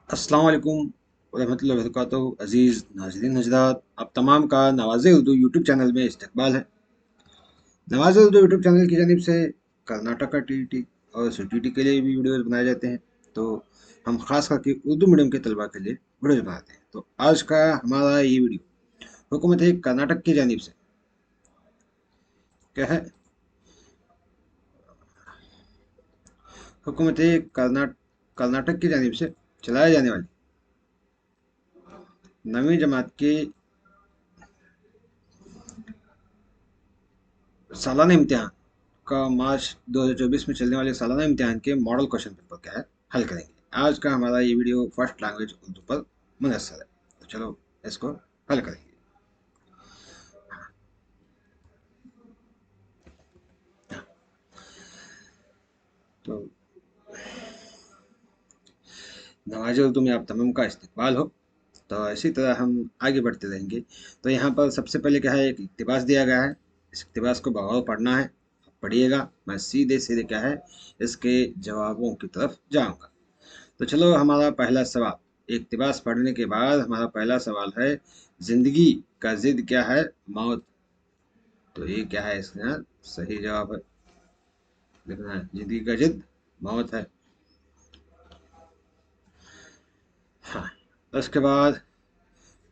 अस्सलाम वालेकुम रहमतुल्लाहि व बरकातहू। अज़ीज़ नाज़रीन हज़रात, आप तमाम का नवाज़े उर्दू यूट्यूब चैनल में इस्तकबाल है। नवाज़े उर्दू यूट्यूब चैनल की जानिब से कर्नाटक का टीटी और सीटीटी के लिए भी वीडियोज़ बनाए जाते हैं। तो हम ख़ास करके उर्दू मीडियम के तलबा के लिए वीडियोज़ बनाते हैं। तो आज का हमारा ये वीडियो हुकूमत कर्नाटक की जानिब से क्या है, हुकूमत कर्नाटक की जानिब से चलाए जाने वाली नवीं जमात के सालाना इम्तिहान का मार्च 2024 में चलने वाले सालाना इम्तिहान के मॉडल क्वेश्चन पेपर क्या है, हल करेंगे। आज का हमारा ये वीडियो फर्स्ट लैंग्वेज उर्दू पर मुनस्सर है। तो चलो इसको हल करेंगे। तो नवाज उर्दू में आप तमाम का इस्तकबाल हो। तो इसी तरह हम आगे बढ़ते रहेंगे। तो यहाँ पर सबसे पहले क्या है, एक इक्तिबास दिया गया है। इस इक्तिबास को बगौर पढ़ना है। आप पढ़िएगा, मैं सीधे सीधे क्या है इसके जवाबों की तरफ जाऊँगा। तो चलो हमारा पहला सवाल, इक्तिबास पढ़ने के बाद हमारा पहला सवाल है, जिंदगी का जिद क्या है? मौत। तो ये क्या है, इसका सही जवाब है, लिखना है जिंदगी का जिद मौत है। हाँ, उसके बाद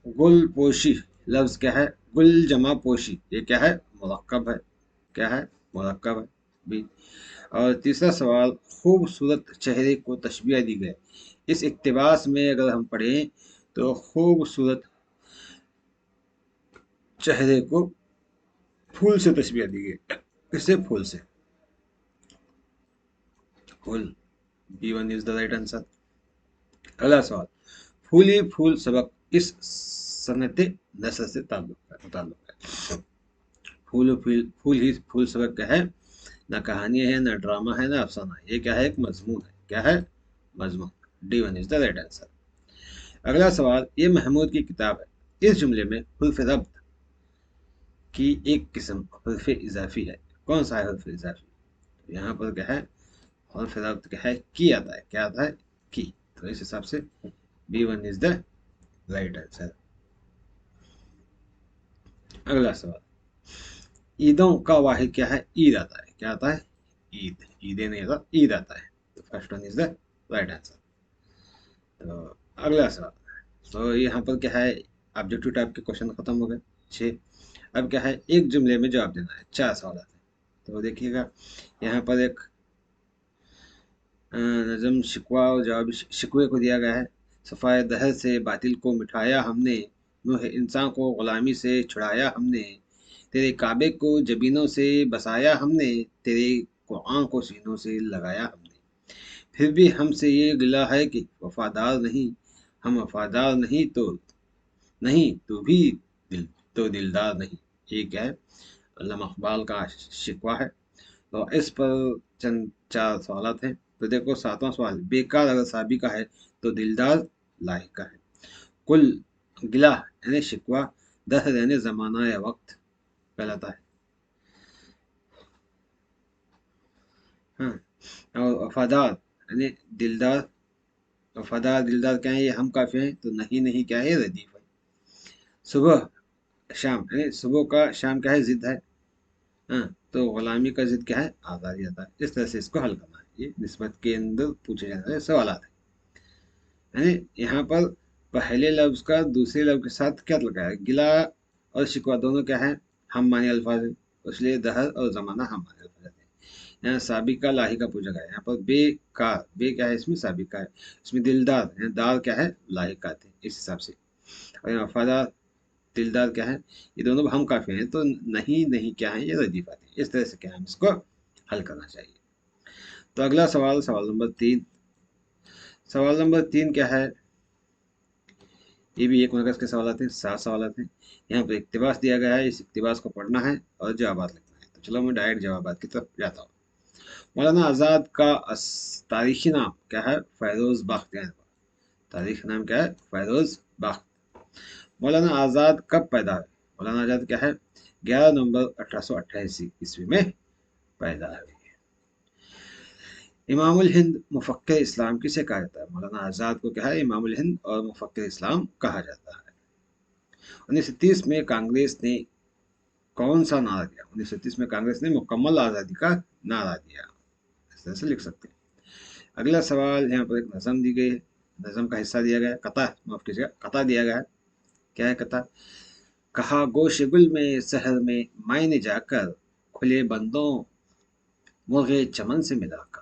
गुल पोशी लफ्ज क्या है? गुल जमा पोशी, ये क्या है? मुरक्कब है। क्या है? मुरक्कब है भी। और तीसरा सवाल, खूबसूरत चेहरे को तशबीह दी गई। इस इक्तिबास में अगर हम पढ़ें तो खूबसूरत चेहरे को फूल से तशबीह दी गई। किससे? फूल से। फूल, B1 is the right answer. अगला सवाल, फूली फूल सबक इस सनत नसर से ताल्लुक है। फूल फूल फूल ही फूल सबक क्या है? ना कहानी है, ना ड्रामा है, ना अफसाना है। ये क्या है? एक मजमून है। क्या है? मजमून। D1 is the right answer. अगला सवाल, ये महमूद की किताब है। इस जुमले में हुर्फ रब्त की एक किस्म हुर्फ इजाफी है। कौन सा है हुर्फ इजाफी? तो यहाँ पर क्या है, हर्फ रब्त क्या है? की आता है। क्या आता है? की। तो इस हिसाब से B1 is the right answer. अगला सवाल, ईदों का वाहिद क्या है? ईद आता है। क्या आता है? ईद। ईदे नहीं आता, ईद आता है। तो first one is the right answer. तो अगला सवाल, तो यहाँ पर क्या है, ऑब्जेक्टिव टाइप के क्वेश्चन खत्म हो गए 6। अब क्या है, एक जुमले में जवाब देना है। 4 सवाल हैं। तो देखिएगा, यहाँ पर एक नज़म शिकवा और जवाब शिकवे को दिया गया है। सफ़ाए दहर से बातिल को मिटाया हमने, नूह इंसान को ग़ुलामी से छुड़ाया हमने, तेरे काबे को जबीनों से बसाया हमने, तेरे कुरान को सीनों से लगाया हमने, फिर भी हमसे ये गिला है कि वफादार नहीं, हम वफादार नहीं तो नहीं तू भी दिल तो दिलदार नहीं। ये क्या है? अल्लामा इक़बाल का शिकवा है। तो इस पर चंद 4 सवालात हैं। तो देखो 7वां सवाल, बेकार अगर साबी का है तो दिलदार लाहिक का है। कुल गिला यानी शिकवा, दहर यानी ज़माना या वक्त कहलाता है। हाँ, और वफादार यानी दिलदार। वफादार दिलदार क्या है? ये हम काफ़ी हैं। तो नहीं नहीं क्या है? रदीफ है। सुबह शाम यानी सुबह का शाम क्या है? ज़िद है। हाँ, तो गुलामी का ज़िद क्या है? आज़ादी आता है। इस तरह से इसको हल करना है। ये निस्बत के अंदर पूछे जाने वाले सवाल हैं। यानी यहाँ पर पहले लफ्ज का दूसरे लफ्ज के साथ क्या लगाया? गिला और शिकवा दोनों क्या है? हम माने अल्फाज हैं। इसलिए दहर और ज़माना हम माने अल्फाज हैं। यहाँ साबिका लाहिका पूछा गया है। यहाँ पर बेकार, बे क्या है? इसमें साबिका है। इसमें दिलदार है, दार क्या है? लाहिका थे, इस हिसाब से। और यहाँ वफादार दिलदार क्या है? ये दोनों हम काफी हैं। तो नहीं नहीं क्या है? ये रदीफ आते हैं। इस तरह से क्या है, हम इसको हल करना चाहिए। तो अगला सवाल, सवाल नंबर 3। सवाल नंबर 3 क्या है? ये भी एक मरकज के सवाल हैं, 7 सवाल हैं। यहाँ पे इक्तिबास दिया गया है। इस इक्तिबास को पढ़ना है और जवाब लिखना है। तो चलो मैं डायरेक्ट जवाब की तरफ जाता हूँ। मौलाना आज़ाद का तारीखी नाम क्या है? फैरोज बख्त। तारीखी नाम क्या है? फैरोज बख्त। मौलाना आज़ाद कब पैदा हुए? मौलाना आज़ाद क्या है? 11 नवंबर 1888 ईस्वी में पैदा हुए। इमामुल हिंद मुफक्किर इस्लाम किसे कहा जाता है? मौलाना आज़ाद को क्या है, इमामुल हिंद और मुफक्किर इस्लाम कहा जाता है। 1930 में कांग्रेस ने कौन सा नारा दिया? 1930 में कांग्रेस ने मुकम्मल आज़ादी का नारा दिया। इस तरह से लिख सकते हैं। अगला सवाल, यहाँ पर एक नज़म दी गई है, नज़म का हिस्सा दिया गया है, कता, माफ कीजिएगा, कता दिया गया है। क्या है कता? कहा गोश गुल में शहर में मायने जाकर, खुले बंदों मुर्गे चमन से मिलाकर,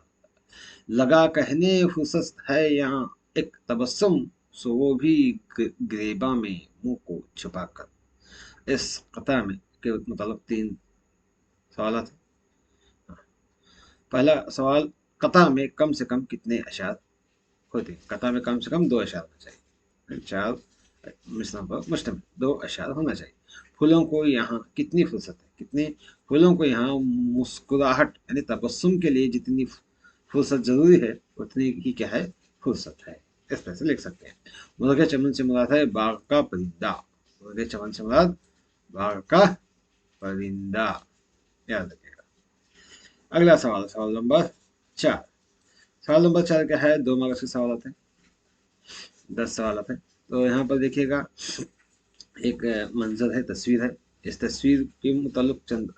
लगा कहने फुर्सत है यहाँ एक तबस्सुम, सो वो भी ग्रेबा में मुंह को छुपा कर। इस कथा में के मतलब 3 सवाल थे। पहला सवाल, कथा में कम से कम कितने अशार होते हैं? कथा में कम से कम 2 अशार होना चाहिए। 4 मिसरों पर मुश्तमिल 2 अशार होना चाहिए। फूलों को यहाँ कितनी फुर्सत है? कितने फूलों को यहाँ मुस्कुराहट यानी तबस्सुम के लिए जितनी फुर्सत जरूरी है, उतनी ही क्या है, फुर्सत है। इस तरह से लिख सकते हैं। मुर्गे चमन से मुराद है बाग का परिंदा। मुर्गे चमन से मुराद बाग का परिंदा, याद रखिएगा। अगला सवाल, सवाल नंबर 4। सवाल नंबर 4 क्या है? 2 मार्क्स के सवाल आते हैं, 10 सवाल आते हैं। तो यहाँ पर देखिएगा, एक मंजर है, तस्वीर है। इस तस्वीर के मुताल्लिक चंद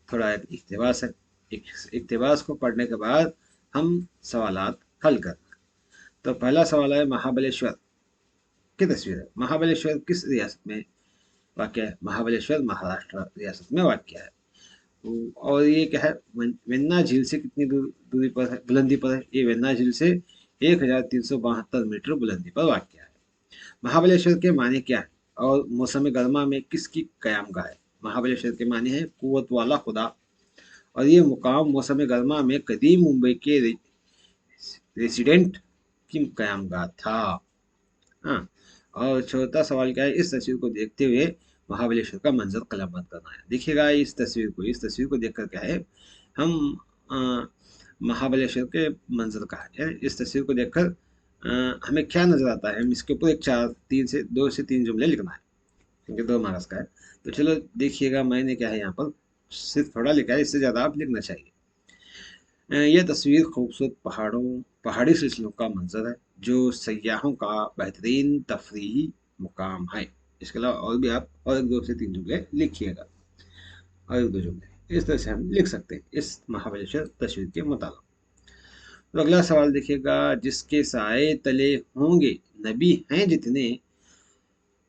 थोड़ा एक इक्तिबास है। एक इक्तिबास को पढ़ने के बाद हम सवालात हल करना। तो पहला सवाल है, महाबलेश्वर की तस्वीर है। महाबलेश्वर किस रियासत में वाक़या है? महाबलेश्वर महाराष्ट्र रियासत में वाक़या है। और ये क्या है, वेन्ना झील से कितनी दूरी पर है, बुलंदी पर है? ये वेन्ना झील से 1372 मीटर बुलंदी पर वाक़या है। महाबलेश्वर के माने क्या है और मौसम गर्मा में किसकी कयामगाह है? महाबलेश्वर के माने हैं कुव्वत वाला खुदा, और ये मुकाम मौसम गर्मा में कदीम मुंबई के रेसिडेंट की कयामगाह था। हाँ। और चौथा सवाल क्या है? इस तस्वीर को देखते हुए महाबलेश्वर का मंजर कलमबंद करना है। देखिएगा इस तस्वीर को देखकर क्या है, हम अ, महाबलेश्वर के मंजर का है, इस तस्वीर को देखकर हमें क्या नजर आता है, हम इसके ऊपर एक 2 से 3 जुमले लिखना है, क्योंकि 2 मार्क्स का है। तो चलो देखिएगा, मैंने क्या है यहाँ पर सिर्फ थोड़ा लिखा है, इससे ज़्यादा आप लिखना चाहिए। यह तस्वीर खूबसूरत पहाड़ी सिलसिलों का मंजर है, जो सयाहों का बेहतरीन तफरीही मुकाम है। इसके अलावा और भी आप और 1 2 से 3 जुमले लिखिएगा, और 1 2 जुमले इस तरह से हम लिख सकते हैं इस महाबलेश्वर तस्वीर के मुताबिक। तो अगला सवाल देखिएगा, जिसके साए तले होंगे नबी हैं जितने,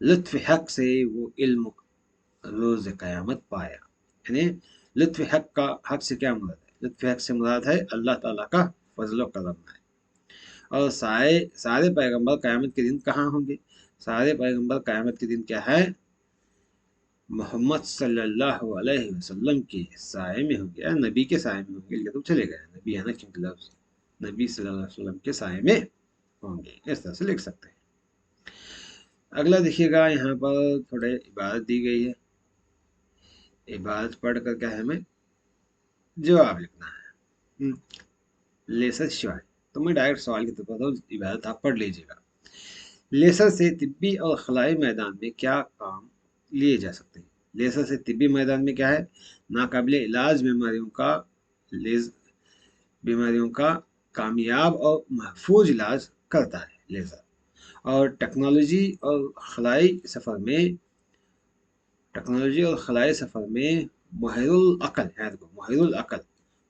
लुत्फ हक से वो इल्म रोज क़यामत पाया। यानी लुत्फ हक का, हक से क्या मुराद है? लुत्फ हक से मुराद है अल्लाह ताला का फजल करम है। और सारे पैगंबर क़यामत के दिन कहाँ होंगे? सारे पैगंबर क़यामत के दिन क्या है, मोहम्मद सल्लल्लाहु अलैहि वसल्लम के साए में होंगे, या नबी के साए में होंगे, ये तो चलेगा, नबी है ना, क्योंकि लफ्ज़ नबी सल्लल्लाहु अलैहि वसल्लम के साए में होंगे। इस तरह से लिख सकते हैं। अगला देखिएगा, यहाँ पर थोड़े इबारत दी गई है, इबारत पढ़ कर क्या है, हमें जवाब लिखना है। लेसर शिवाय, तो मैं डायरेक्ट सवाल की तरफ आता हूँ, इबारत आप पढ़ लीजिएगा। लेसर से तिब्बी और खलाई मैदान में क्या काम लिए जा सकते हैं? लेसर से तिब्बी मैदान में क्या है, नाकाबिले इलाज बीमारियों का कामयाब और महफूज इलाज करता है लेज़र। और टेक्नोलॉजी और खलाई सफ़र में माहिरुल अक़ल, याद रखो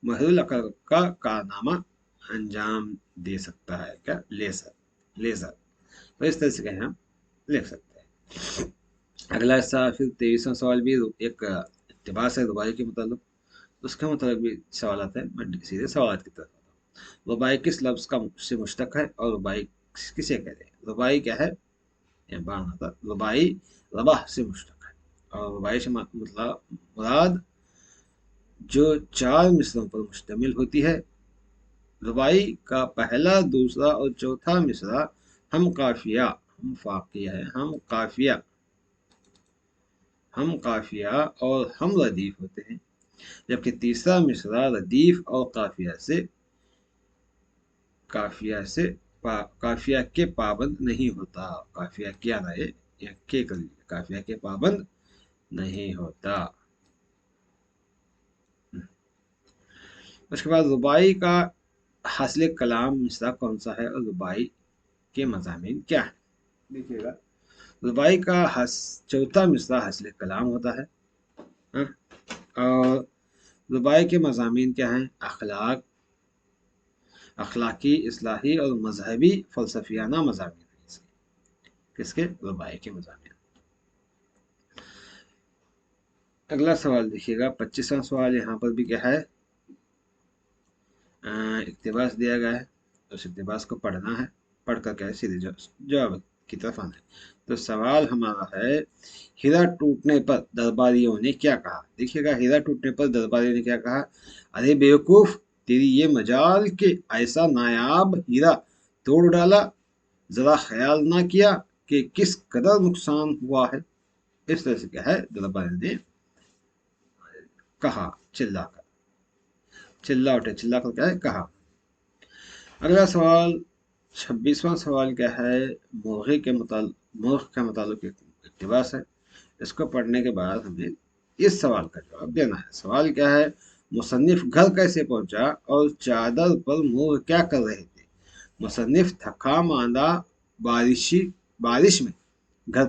माहिरुल अक़ल का कारनामा अंजाम दे सकता है क्या, लेज़र। लेज़र तो इस तरह से क्या है, हम लिख सकते हैं। अगला हिस्सा फिर 23वां सवाल भी एक इक़्तिबास है रुबाई के मुताल्लिक़, उसके मुताबिक भी सवाल आता है। मैं सीधे सवाल की तरफ आता हूँ। रुबाई किस लफ्ज़ का से मुश्तक है और रुबाई किसे कहते हैं? रुबाई क्या है, रुबाई रबाह से मुश्तक है, और रुबाई से मतलब मुराद जो 4 मिसरों पर मुश्तमिल होती है। रुबाई का पहला, दूसरा और चौथा मिसरा हम काफिया, हम फाकिया है, हम काफिया और हम रदीफ होते हैं, जबकि तीसरा मिसरा रदीफ और काफिया के पाबंद नहीं होता। काफिया क्या रहे, या के कर लीजिए, काफिया के पाबंद नहीं होता। उसके बाद रुबाई का हासिल कलाम मिसरा कौन सा है और रुबाई के मज़ामीन क्या है? देखिएगा, रुबाई का चौथा मिसरा हासिल कलाम होता है। हाँ? और रुबाई के मज़ामीन क्या हैं? अखलाक, अखलाकी, इस्लाही और मजहबी फ़लसफ़ियाना मज़ामीन हैं इसके। किसके? रुबाई के मज़ामीन। अगला सवाल देखिएगा, 25वां सवाल यहाँ पर भी क्या है? इक़्तिबास दिया गया है, उस इक़्तिबास को पढ़ना है, पढ़ कर क्या है सीधे जवाब की तरफ आना है। तो सवाल हमारा है, हीरा टूटने पर दरबारियों ने क्या कहा? देखिएगा, हीरा टूटने पर दरबारियों ने क्या कहा? अरे बेवकूफ, तेरी ये मजाल के ऐसा नायाब हीरा तोड़ डाला, जरा ख्याल ना किया कि किस कदर नुकसान हुआ है। इस तरह से क्या है दरबारियों ने कहा, चिल्लाकर, चिल्ला उठे, चिल्लाकर क्या है कहा। अगला सवाल, 26वां सवाल क्या है? मुल्क के मुतालिक एक इक़्तिबास है। इसको पढ़ने के बाद हमें इस सवाल का जवाब देना है। सवाल क्या है? मुसन्निफ घर कैसे पहुंचा और चादर पर मोर क्या कर रहे थे? मुसन्निफ थका मांदा बारिश में घर और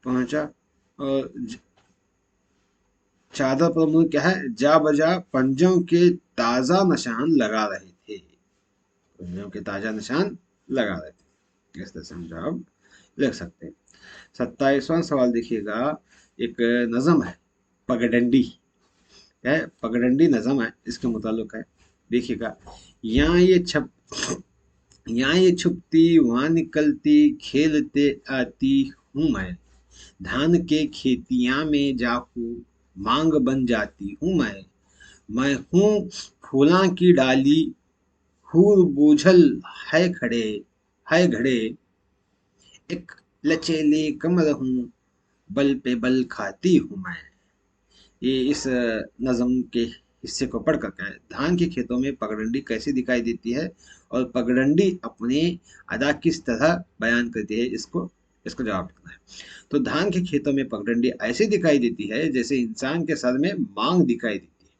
पहुंचा और चादर पर मोर क्या है? जा बजा पंजों के ताजा निशान लगा रहे थे। पंजों के ताजा निशान लगा रहे थे। इस तरह से हम जवाब लिख सकते हैं। 27वां सवाल देखिएगा, एक नज़म है पगडंडी है, पगडंडी नज़म है, इसके मुतालिक है। देखिएगा, यहाँ ये छप यहाँ ये छुपती वहाँ निकलती खेलते आती हूँ धान के खेतियाँ में जाकू मांग बन जाती हूँ मैं हूँ फूलां की डाली हूर बूझल है घड़े एक लचेले कमर हूँ बल पे बल खाती हूँ मैं। ये इस नज़म के हिस्से को पढ़ कर क्या है, धान के खेतों में पगडंडी कैसे दिखाई देती है और पगडंडी अपने अदा किस तरह बयान करती है, इसको इसको जवाब देना है। तो धान के खेतों में पगडंडी ऐसे दिखाई देती है जैसे इंसान के सर में मांग दिखाई देती है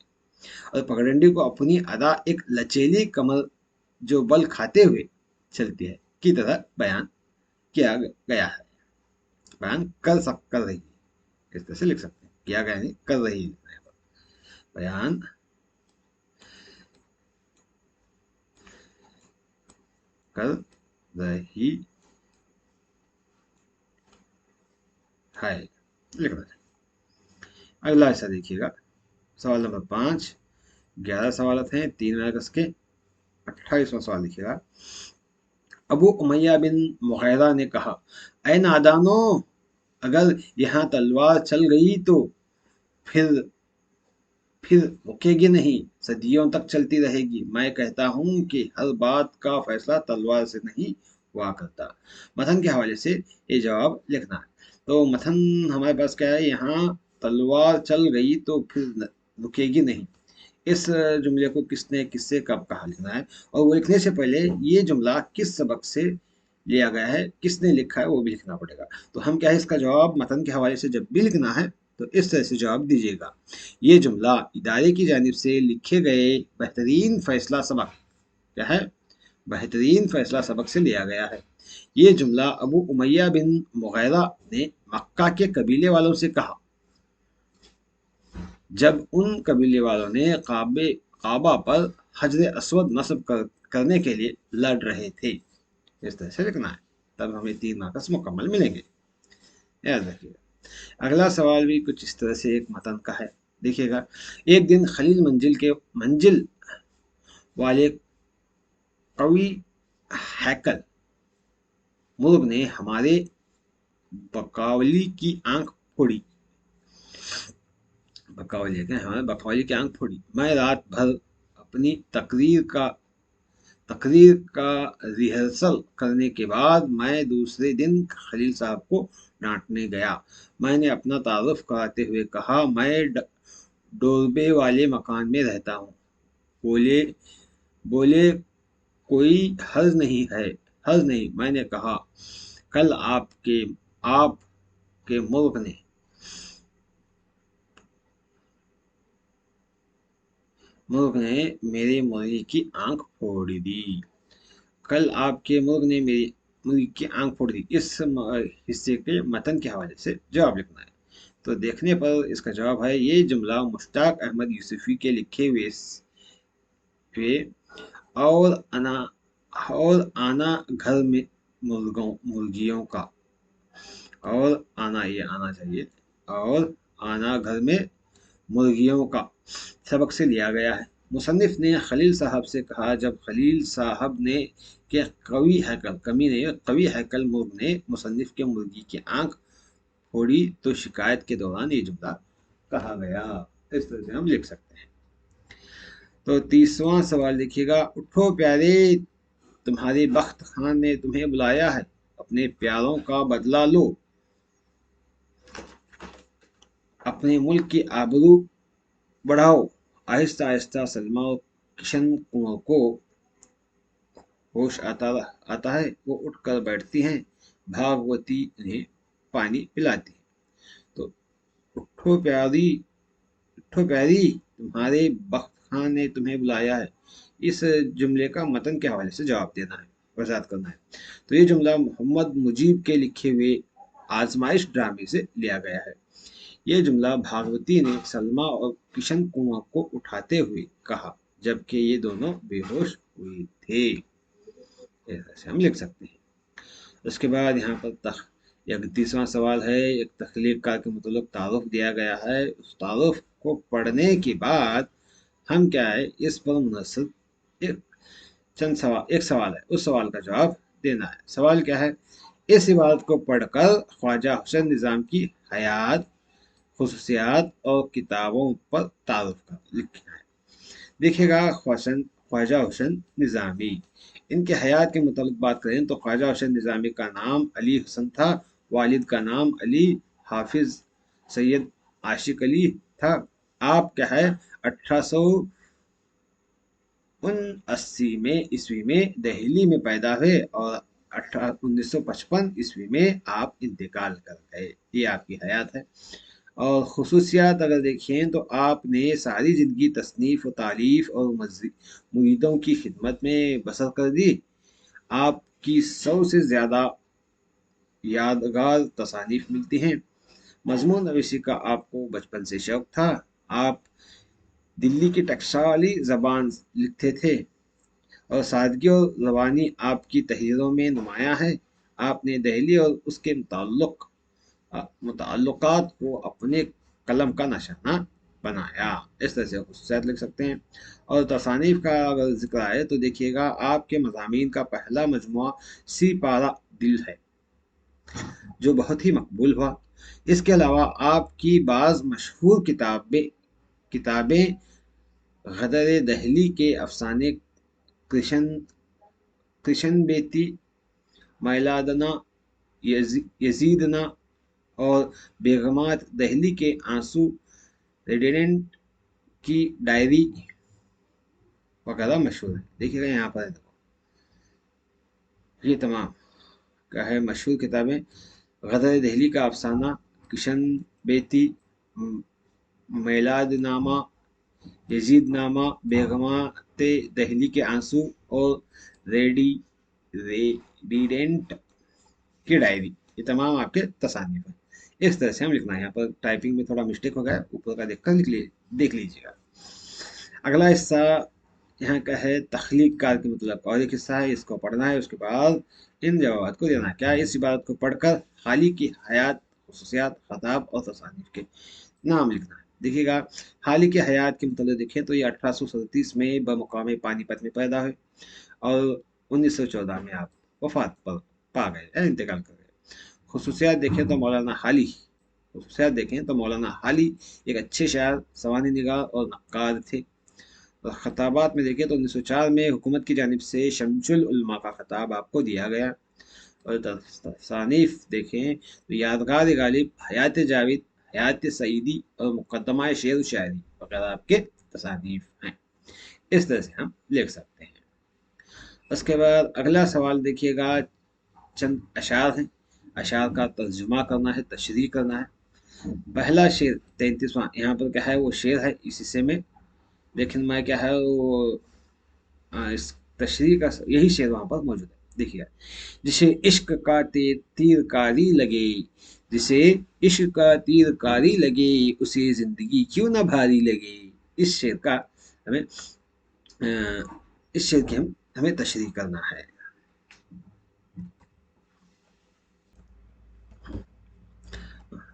और पगडंडी को अपनी अदा एक लचीली कमर जो बल खाते हुए चलती है की तरह बयान किया गया है, बयान कर रही है। इस तरह से लिख सकते हैं, किया गया नहीं, कर रही है बयान कर रही है, लिख रहा है। अगला ऐसा देखिएगा, सवाल नंबर 5, 11 सवाल हैं 3 अगस्त के। 28वां सवाल देखिएगा, अबू उमैया बिन मुगैरा ने कहा, ऐ नादानो, अगर यहाँ तलवार चल गई तो फिर फिर रुकेगी नहीं, सदियों तक चलती रहेगी। मैं कहता हूँ कि हर बात का फैसला तलवार से नहीं हुआ करता। मथन के हवाले से ये जवाब लिखना है। तो मथन हमारे पास क्या है, यहाँ तलवार चल गई तो फिर रुकेगी नहीं। इस जुमले को किसने किससे कब कहा लिखना है, और वो लिखने से पहले ये जुमला किस सबक से लिया गया है, किसने लिखा है, वो भी लिखना पड़ेगा। तो हम क्या है, इसका जवाब मतन के हवाले से जब भी लिखना है तो इस तरह से जवाब दीजिएगा, ये जुमला इदारे की जानिब से लिखे गए बेहतरीन फैसला सबक क्या है, बेहतरीन फैसला सबक से लिया गया है। ये जुमला अबू उमैया बिन मुगैरा ने मक्का के कबीले वालों से कहा जब उन कबीले वालों ने काबा पर हजर असवद नस्ब करने के लिए लड़ रहे थे। इस तरह से लिखना है, तब हमें 3 मार्क्स मुकम्मल मिलेंगे, याद रखिएगा। अगला सवाल भी कुछ इस तरह से एक मतन का है। देखिएगा, एक दिन खलील मंजिल वाले कवि हैकल मुर्ग ने हमारे बकावली की आंख फोड़ी, बकावली क्या हमारे बकावली की आंख फोड़ी। मैं रात भर अपनी तकरीर का रिहर्सल करने के बाद मैं दूसरे दिन खलील साहब को डांटने गया। मैंने अपना तारुफ कराते हुए कहा, मैं डोरबे वाले मकान में रहता हूँ। बोले बोले कोई हर्ज नहीं। मैंने कहा, कल आपके मुल्क ने मुर्ग ने मेरे मुर्गी की आंख फोड़ दी। कल आपके मुर्ग ने मेरी मुर्गी की आंख फोड़ दी, इस हिस्से के मतन के हवाले से जवाब लिखना है। तो देखने पर इसका जवाब है, ये जुमला मुश्ताक अहमद यूसुफी के लिखे हुए पे और अना और आना घर में मुर्गियों का, और आना, ये आना चाहिए, और आना घर में मुर्गियों का सबक से लिया गया है। मुसन्निफ ने खलील साहब से कहा, जब खलील साहब ने कि कवि हैकल, कमी नहीं कवि हैकल मुर्ग ने मुसन्निफ के मुर्गी की आंख फोड़ी, तो शिकायत के दौरान ये जुमला कहा गया। इस तरह से हम लिख सकते हैं। तो 30वां सवाल देखिएगा, उठो प्यारे, तुम्हारे बख्त खान ने तुम्हें बुलाया है, अपने प्यारों का बदला लो, अपने मुल्क की आबरू बढ़ाओ। आहिस्ता आहिस्ता सलमा और किशन कुंवर को होश आता है, वो उठकर बैठती हैं, भागवती उन्हें पानी पिलाती है। तो उठो प्यारी, उठो प्यारी, तुम्हारे बख्त खान ने तुम्हें बुलाया है, इस जुमले का मतन के हवाले से जवाब देना है, वजाहत करना है। तो ये जुमला मोहम्मद मुजीब के लिखे हुए आजमाइश ड्रामे से लिया गया है। ये जुमला भागवती ने सलमा और किशन कुंवर को उठाते हुए कहा, जबकि ये दोनों बेहोश हुए थे। ऐसे हम लिख सकते हैं। उसके बाद यहाँ पर 31वां सवाल है, एक तख्लीक कार के मतलब तारुफ दिया गया है, उस तारुफ को पढ़ने के बाद हम क्या है, इस पर मुनसब एक चंद सवाल, एक सवाल है, उस सवाल का जवाब देना है। सवाल क्या है, इस इबारत को पढ़कर ख्वाजा हुसैन निज़ाम की हयात, खुसूसियात और किताबों पर तारुफ कर लिखना है। देखिएगा, ख्वाजा हुसैन निज़ामी, इनके हयात के मुताबिक बात करें तो ख्वाजा हुसैन निज़ामी का नाम अली हुसन था, वालिद का नाम अली हाफिज सैयद आशिक अली था। आप क्या है, 1879 में ईस्वी में दिल्ली में पैदा हुए और 1955 ईस्वी में आप इंतकाल कर गए। ये आपकी हयात है। और खुसूसियात अगर देखें तो आपने सारी ज़िंदगी तसनीफ़ व तालीफ़ और मुरीदों की खिदमत में बसर कर दी। आपकी 100 से ज़्यादा यादगार तसानीफ़ मिलती हैं। मजमून नवीसी का आपको बचपन से शौक़ था। आप दिल्ली की टकसाली ज़बान लिखते थे और सादगी और रवानी आपकी तहरीरों में नुमायाँ है। आपने दहली और उसके मुताल्लुकात को अपने कलम का निशाना बनाया। इस तरह से खुसूसियात लिख सकते हैं। और तसानीफ का अगर जिक्र आए तो देखिएगा, आपके मज़ामीन का पहला मजमुआ सी पारा दिल है, जो बहुत ही मकबूल हुआ। इसके अलावा आपकी बाज़ मशहूर किताबें किताबें गदर दहली के अफसाने, कृष्ण कृष्ण बेती, मैलादना, यजीदना और बेगमात दहली के आंसू, रेडिडेंट की डायरी वगैरह मशहूर है। देखिएगा यहाँ पर देखो, ये तमाम क्या है मशहूर किताबें, गदर दहली का अफसाना, किशन बेती, मैलादनामा, यजीदनामा, बेगमात दहली के आंसू और रेडी रेडिडेंट की डायरी, ये तमाम आपके तसानीफ है। इस तरह से हम लिखना है। यहाँ पर टाइपिंग में थोड़ा मिस्टेक हो गया, ऊपर का देखकर देख लीजिएगा। अगला हिस्सा यहाँ का है तख्लीक कार के मतलब, और एक हिस्सा है, इसको पढ़ना है, उसके बाद इन जवाब को देना है। क्या इस इबारत को पढ़कर हाली की हयात, खुसूसियात, खताब और तसानीफ के नाम लिखना है। देखिएगा, हाली की हयात के मतलब देखें तो ये 1837 में बमुकाम पानीपत में पैदा हुए और 1914 में आप वफात पर पा गए, इंतकाल कर गए। खुसूसियात देखें तो मौलाना हाली, खुसूसियात देखें तो मौलाना हाली एक अच्छे शायर, सवानी निगार और नक्काद थे। और खताबात में देखें तो 1904 में हुकूमत की जानिब से शमसुल उलमा का खताब आपको दिया गया। और तसानीफ देखें तो यादगार गालिब, हयात जावेद, हयात सईदी और मुकदमा शेर व शायरी वगैरह आपके तसानीफ हैं। इस तरह से हम लिख सकते हैं। उसके बाद अगला सवाल देखिएगा, चंद अशार हैं, अशार का तर्जुमा करना है, तशरीह करना है। पहला शेर 33वां, यहाँ पर क्या है वो शेर है इस हिस्से में, लेकिन मैं क्या है वो इस तशरीह का यही शेर वहां पर मौजूद है। देखिए, जिसे इश्क का तीर कारी लगे, जिसे इश्क का तीर कारी लगे, उसे जिंदगी क्यों ना भारी लगे। इस शेर का हमें इस शेर की हमें तशरीह करना है।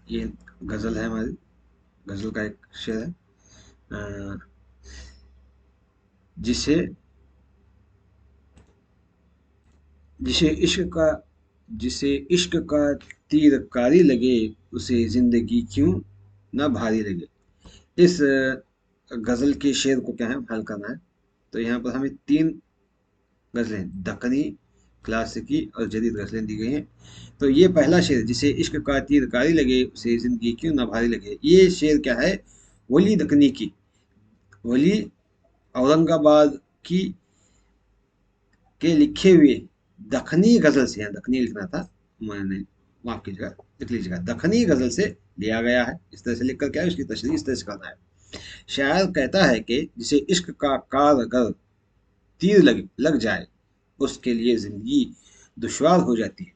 ये गजल है हमारी, गजल का एक शेर है। अ, जिसे जिसे इश्क का जिसे इश्क का तीर कारी लगे, उसे जिंदगी क्यों ना भारी लगे। इस गजल के शेर को क्या है हल करना है। तो यहाँ पर हमें तीन गजलें, दक्कनी, क्लासिकी और जदीद गजलें दी गई हैं। तो ये पहला शेर, जिसे इश्क का तीर कारी लगे, उसे जिंदगी क्यों ना भारी लगे, ये शेर क्या है, वली दक्कनी की, वली औरंगाबाद की के लिखे हुए दखनी गजल से, यहाँ दखनी लिखना था, मैंने माफ कीजिएगा, लिख लीजिएगा, दखनी गजल से लिया गया है। इस तरह से लिखकर क्या है, उसकी तशरीह इस तरह से करना है। शायर कहता है कि जिसे इश्क का कार अगर तीर लग जाए, उसके लिए जिंदगी दुश्वार हो जाती है।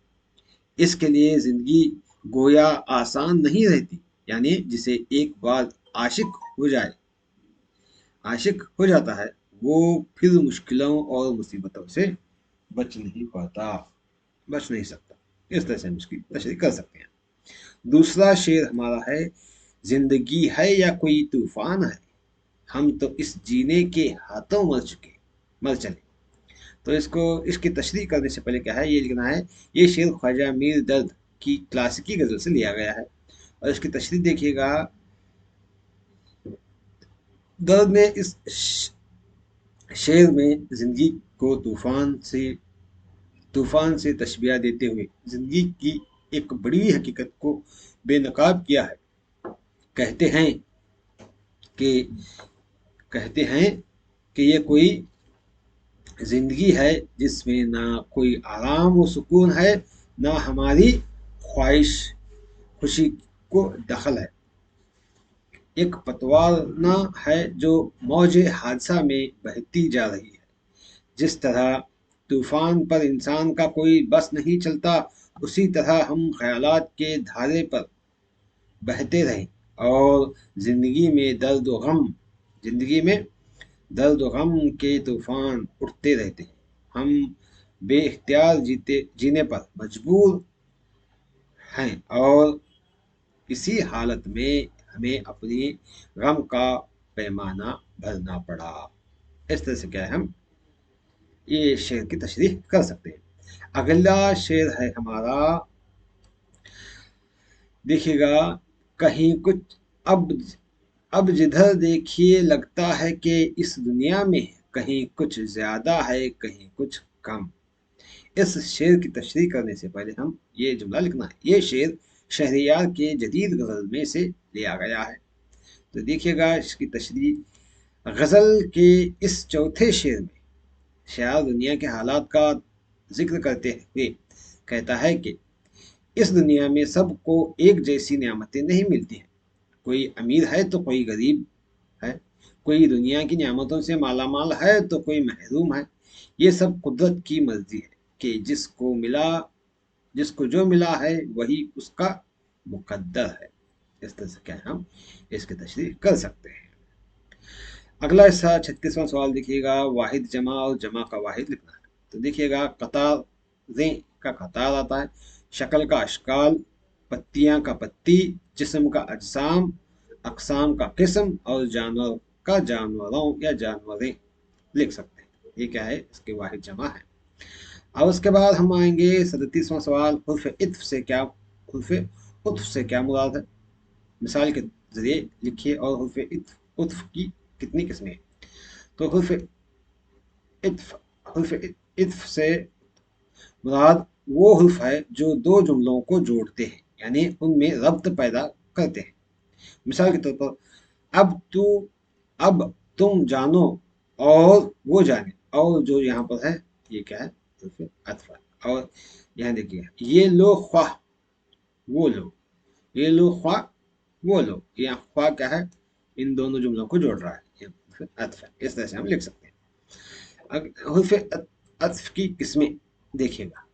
इसके लिए जिंदगी गोया आसान नहीं रहती। यानी जिसे एक बार आशिक हो जाए, आशिक हो जाता है, वो फिर मुश्किलों और मुसीबतों से बच नहीं पाता, बच नहीं सकता। इस तरह से हम इसकी तशरीह कर सकते हैं। दूसरा शेर हमारा है, जिंदगी है या कोई तूफान है, हम तो इस जीने के हाथों मर चले। तो इसको, इसकी तशरीह करने से पहले क्या है, ये लिखना है, ये शेर ख्वाजा मीर दर्द की क्लासिकी गजल से लिया गया है। और इसकी तशरीह देखिएगा, दर्द ने इस शेर में जिंदगी को तूफान से तशबिया देते हुए जिंदगी की एक बड़ी हकीकत को बेनकाब किया है। कहते हैं कि कहते हैं कि ये कोई जिंदगी है जिसमें ना कोई आराम व सुकून है, ना हमारी ख्वाहिश खुशी को दखल है। एक पतवार ना है जो मौजे हादसा में बहती जा रही है। जिस तरह तूफान पर इंसान का कोई बस नहीं चलता, उसी तरह हम ख्यालात के धारे पर बहते रहें और जिंदगी में दर्द गम के तूफान उठते रहते हैं। हम बेख्तियार जीने पर मजबूर हैं और इसी हालत में हमें अपनी गम का पैमाना भरना पड़ा। इस तरह से क्या है, हम ये शेर की तशरीह कर सकते हैं। अगला शेर है हमारा, देखिएगा, कहीं कुछ अब अब जिधर देखिए लगता है कि इस दुनिया में कहीं कुछ ज्यादा है कहीं कुछ कम। इस शेर की तशरीह करने से पहले हम ये जुमला लिखना है। ये शेर शहरियार के जदीद गजल में से लिया गया है। तो देखिएगा इसकी तशरीह, गजल के इस चौथे शेर में शायर दुनिया के हालात का जिक्र करते हुए कहता है कि इस दुनिया में सबको एक जैसी नियामतें नहीं मिलती हैं। कोई अमीर है तो कोई गरीब है, कोई दुनिया की नियामतों से मालामाल है तो कोई महरूम है। ये सब कुदरत की मर्जी है कि जिसको जो मिला है वही उसका मुकद्दर है। इस तरह से क्या है, हम इसकी तशरीह कर सकते हैं। अगला हिस्सा 36वां सवाल देखिएगा, वाहिद जमा और जमा का वाहिद लिखना है। तो देखिएगा, कतारें का कतार आता है, शक्ल का अशकाल, पत्तियां का पत्ती, जिस्म का अजसाम, अकसाम का किस्म और जानवर का जानवरों या जानवरें लिख सकते हैं। ये क्या है, इसके वाहिद जमा है। अब उसके बाद हम आएंगे 37वां सवाल, हुर्फ उत्फ से क्या मुराद है। मिसाल के जरिए लिखिए, और उत्फ की कितनी किस्में हैं। तो हुर्फ इत्फ से मुराद वो हुर्फ है जो दो जुमलों को जोड़ते हैं, यानी उनमें रब्त पैदा करते हैं। मिसाल के तौर पर, अब तू अब तुम जानो और वो जाने, और जो यहाँ पर है ये क्या है, हुर्फ अत्फ है। और यहाँ देखिए, ये लो ख्वाह वो लो, ये लो ख्वाह वो लो, यहाँ ख्वाह क्या है, इन दोनों जुमलों को जोड़ रहा है, हर्फ अत्फ, इस तरह से हम लिख सकते हैं। हर्फ अत्फ की किस्में देखिएगा,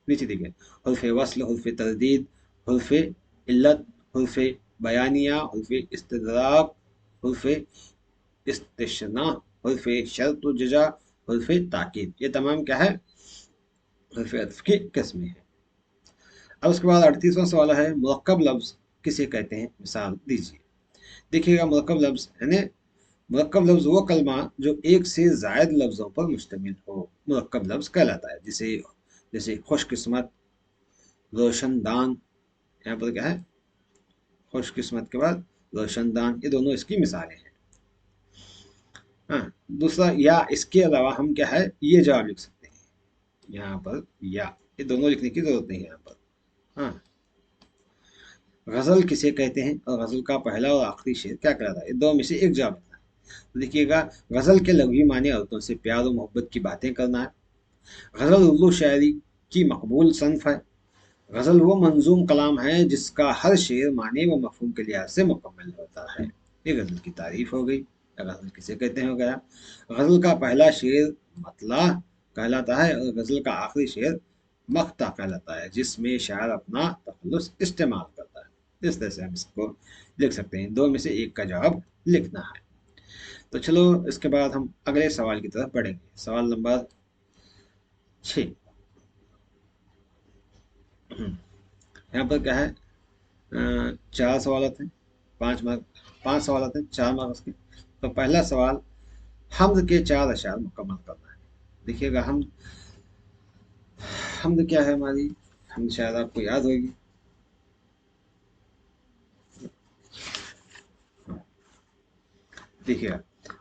नीचे देखिए, हर्फ वस्ल, हर्फ तरदीद, हर्फ इल्लत, हर्फ बयानिया, हर्फ इस्तिदराक, हर्फ इस्तिशना, हर्फ शर्त व जजा, हर्फ ताकीद, ये तमाम क्या है, हर्फ अत्फ की किस्में हैं। अब उसके बाद 38वां सवाल है, मुरक्कब लफ्ज किसे कहते हैं, मिसाल दीजिए। देखिएगा, मुरक्कब लफ्ज यानी मुरक्कब लफ्ज वो कलमा जो एक से जायद लफ्जों पर मुश्तमिल हो, मुरक्कब लफ्ज कहलाता है। जैसे जैसे खुशकिस्मत, रोशनदान, यहाँ पर क्या है, खुशकिस्मत के बाद रोशनदान, ये दोनों इसकी मिसालें हैं। हाँ, दूसरा, या इसके अलावा हम क्या है, ये जवाब लिख सकते हैं यहाँ पर, या, ये दोनों लिखने की जरूरत नहीं है यहाँ पर। हाँ, गजल किसे कहते हैं और गजल का पहला और आखिरी शेर क्या कहलाता है, दो में से एक जवाब लिखना है। तो देखिएगा, गजल के लघवी माने औरतों से प्यार और मोहब्बत की बातें करना है। गजल उर्दू शायरी की मकबूल सन्फ है। गजल वो मंजूम कलाम है जिसका हर शेर माने व मफहूम के लिहाज से मुकम्मल होता है। ये गजल की तारीफ हो गई। गजल किसे कहते हैं हो गया। गजल का पहला शेर मतला कहलाता है और गजल का आखिरी शेर मख्ता कहलाता है, जिसमें शायर अपना तखल्लुस इस्तेमाल करता है। इस तरह से हम इसको लिख सकते हैं, दो में से एक का जवाब लिखना है। तो चलो, इसके बाद हम अगले सवाल की तरफ बढ़ेंगे। सवाल नंबर 6। यहाँ पर क्या है, 4 सवाल हैं, 5 मार्क, 5 सवाल हैं, 4 मार्क्स के। तो पहला सवाल, हमद के 4 अशार मुकम्मल करना है। देखिएगा, हमद क्या है हमारी, हमद शायद आपको याद होगी। देखिएगा,